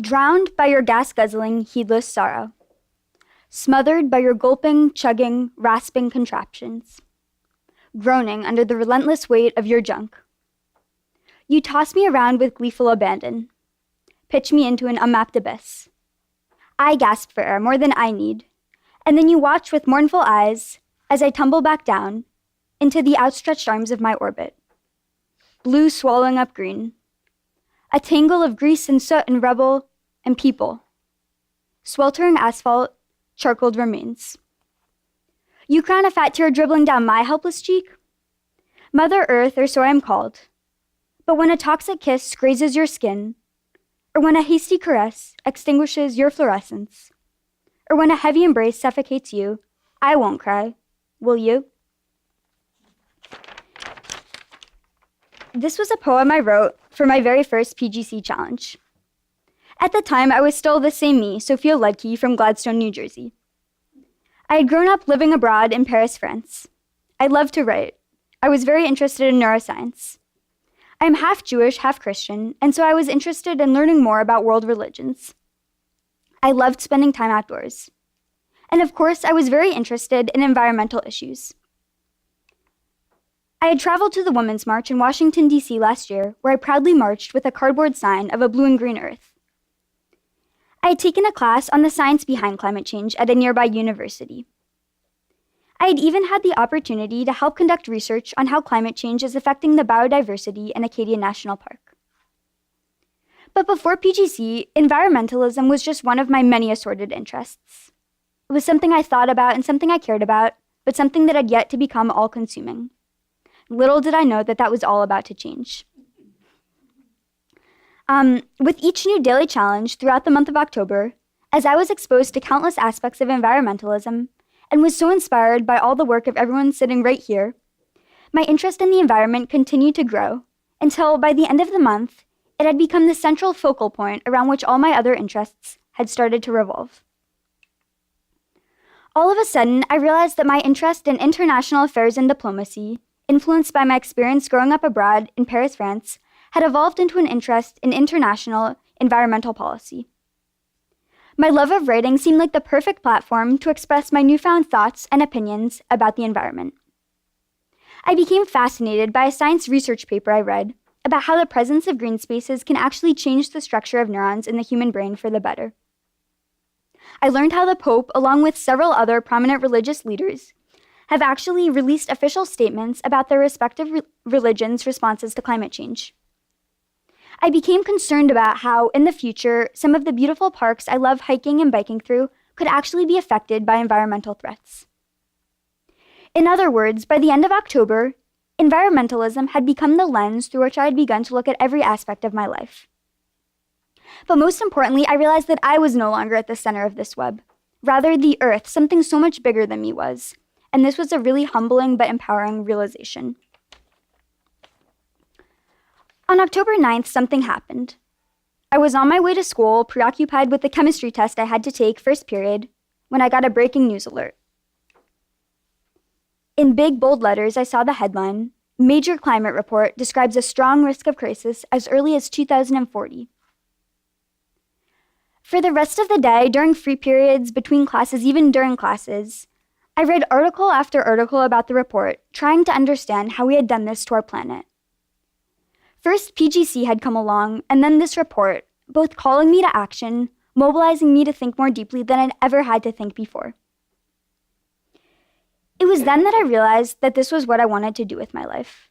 Drowned by your gas-guzzling, heedless sorrow. Smothered by your gulping, chugging, rasping contraptions. Groaning under the relentless weight of your junk. You toss me around with gleeful abandon. Pitch me into an unmapped abyss. I gasp for air more than I need, and then you watch with mournful eyes as I tumble back down into the outstretched arms of my orbit. Blue swallowing up green. A tangle of grease and soot and rubble and people. Sweltering asphalt, charcoaled remains. You crown a fat tear dribbling down my helpless cheek? Mother Earth, or so I am called. But when a toxic kiss grazes your skin, or when a hasty caress extinguishes your fluorescence, or when a heavy embrace suffocates you, I won't cry. Will you? This was a poem I wrote for my very first PGC challenge. At the time, I was still the same me, Sophia Ludtke from Gladstone, New Jersey. I had grown up living abroad in Paris, France. I loved to write. I was very interested in neuroscience. I am half Jewish, half Christian, and so I was interested in learning more about world religions. I loved spending time outdoors. And of course, I was very interested in environmental issues. I had traveled to the Women's March in Washington, D.C. last year, where I proudly marched with a cardboard sign of a blue and green earth. I had taken a class on the science behind climate change at a nearby university. I had even had the opportunity to help conduct research on how climate change is affecting the biodiversity in Acadia National Park. But before PGC, environmentalism was just one of my many assorted interests. It was something I thought about and something I cared about, but something that had yet to become all-consuming. Little did I know that that was all about to change. With each new daily challenge throughout the month of October, as I was exposed to countless aspects of environmentalism and was so inspired by all the work of everyone sitting right here, my interest in the environment continued to grow until, by the end of the month, it had become the central focal point around which all my other interests had started to revolve. All of a sudden, I realized that my interest in international affairs and diplomacy, influenced by my experience growing up abroad in Paris, France, had evolved into an interest in international environmental policy. My love of writing seemed like the perfect platform to express my newfound thoughts and opinions about the environment. I became fascinated by a science research paper I read about how the presence of green spaces can actually change the structure of neurons in the human brain for the better. I learned how the Pope, along with several other prominent religious leaders, have actually released official statements about their respective religions' responses to climate change. I became concerned about how, in the future, some of the beautiful parks I love hiking and biking through could actually be affected by environmental threats. In other words, by the end of October, environmentalism had become the lens through which I had begun to look at every aspect of my life. But most importantly, I realized that I was no longer at the center of this web. Rather, the Earth, something so much bigger than me, was. And this was a really humbling but empowering realization. On October 9th, something happened. I was on my way to school, preoccupied with the chemistry test I had to take first period, when I got a breaking news alert. In big, bold letters, I saw the headline, "Major Climate Report describes a strong risk of crisis as early as 2040. For the rest of the day, during free periods, between classes, even during classes, I read article after article about the report, trying to understand how we had done this to our planet. First, PGC had come along, and then this report, both calling me to action, mobilizing me to think more deeply than I'd ever had to think before. It was then that I realized that this was what I wanted to do with my life.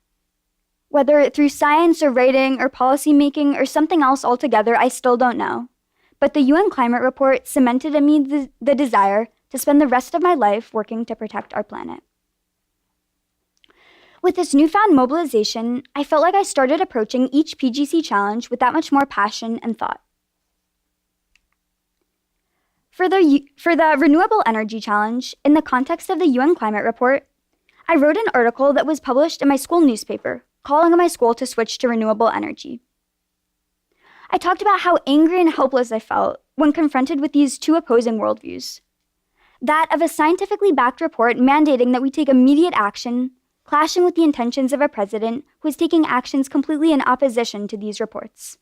Whether through science or writing or policy making or something else altogether, I still don't know. But the UN climate report cemented in me the desire to spend the rest of my life working to protect our planet. With this newfound mobilization, I felt like I started approaching each PGC challenge with that much more passion and thought. For the Renewable Energy Challenge, in the context of the UN Climate Report, I wrote an article that was published in my school newspaper, calling on my school to switch to renewable energy. I talked about how angry and helpless I felt when confronted with these two opposing worldviews. That of a scientifically backed report mandating that we take immediate action, clashing with the intentions of a president who is taking actions completely in opposition to these reports.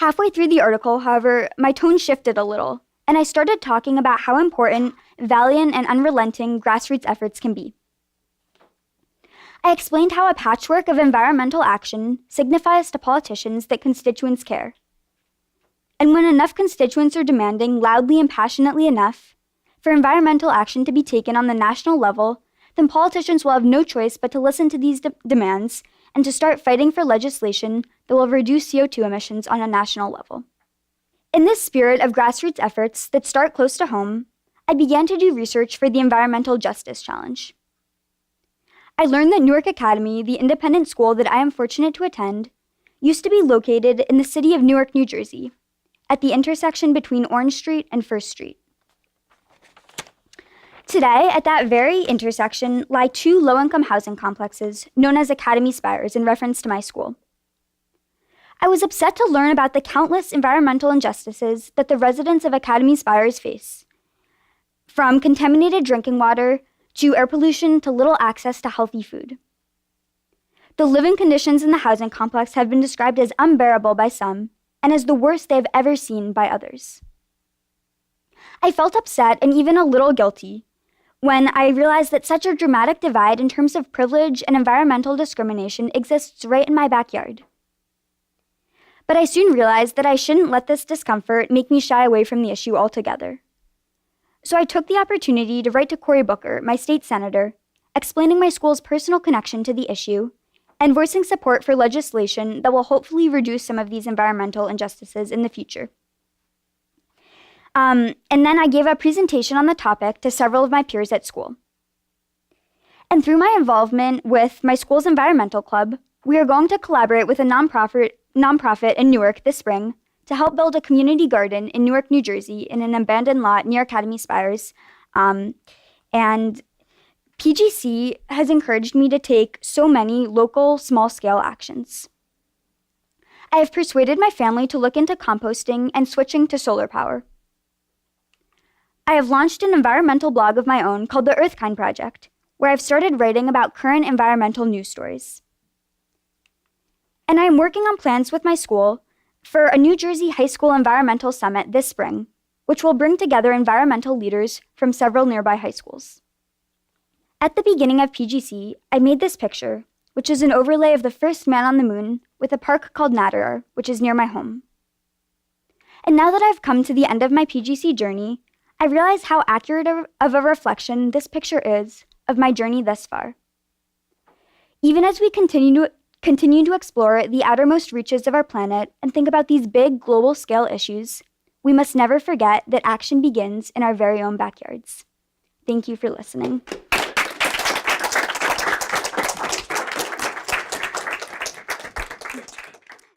Halfway through the article, however, my tone shifted a little, and I started talking about how important valiant and unrelenting grassroots efforts can be. I explained how a patchwork of environmental action signifies to politicians that constituents care. And when enough constituents are demanding loudly and passionately enough for environmental action to be taken on the national level, then politicians will have no choice but to listen to these demands and to start fighting for legislation that will reduce CO2 emissions on a national level. In this spirit of grassroots efforts that start close to home, I began to do research for the Environmental Justice Challenge. I learned that Newark Academy, the independent school that I am fortunate to attend, used to be located in the city of Newark, New Jersey, at the intersection between Orange Street and First Street. Today, at that very intersection, lie two low-income housing complexes known as Academy Spires in reference to my school. I was upset to learn about the countless environmental injustices that the residents of Academy Spires face, from contaminated drinking water to air pollution to little access to healthy food. The living conditions in the housing complex have been described as unbearable by some and as the worst they have ever seen by others. I felt upset and even a little guilty when I realized that such a dramatic divide in terms of privilege and environmental discrimination exists right in my backyard. But I soon realized that I shouldn't let this discomfort make me shy away from the issue altogether. So I took the opportunity to write to Cory Booker, my state senator, explaining my school's personal connection to the issue and voicing support for legislation that will hopefully reduce some of these environmental injustices in the future. And then I gave a presentation on the topic to several of my peers at school. And through my involvement with my school's environmental club, we are going to collaborate with a nonprofit in Newark this spring to help build a community garden in Newark, New Jersey, in an abandoned lot near Academy Spires. And PGC has encouraged me to take so many local, small-scale actions. I have persuaded my family to look into composting and switching to solar power. I have launched an environmental blog of my own called the Earthkind Project, where I've started writing about current environmental news stories. And I am working on plans with my school for a New Jersey High School Environmental Summit this spring, which will bring together environmental leaders from several nearby high schools. At the beginning of PGC, I made this picture, which is an overlay of the first man on the moon with a park called Natterer, which is near my home. And now that I've come to the end of my PGC journey, I realize how accurate of a reflection this picture is of my journey thus far. Even as we continue to explore the outermost reaches of our planet and think about these big global scale issues, we must never forget that action begins in our very own backyards. Thank you for listening.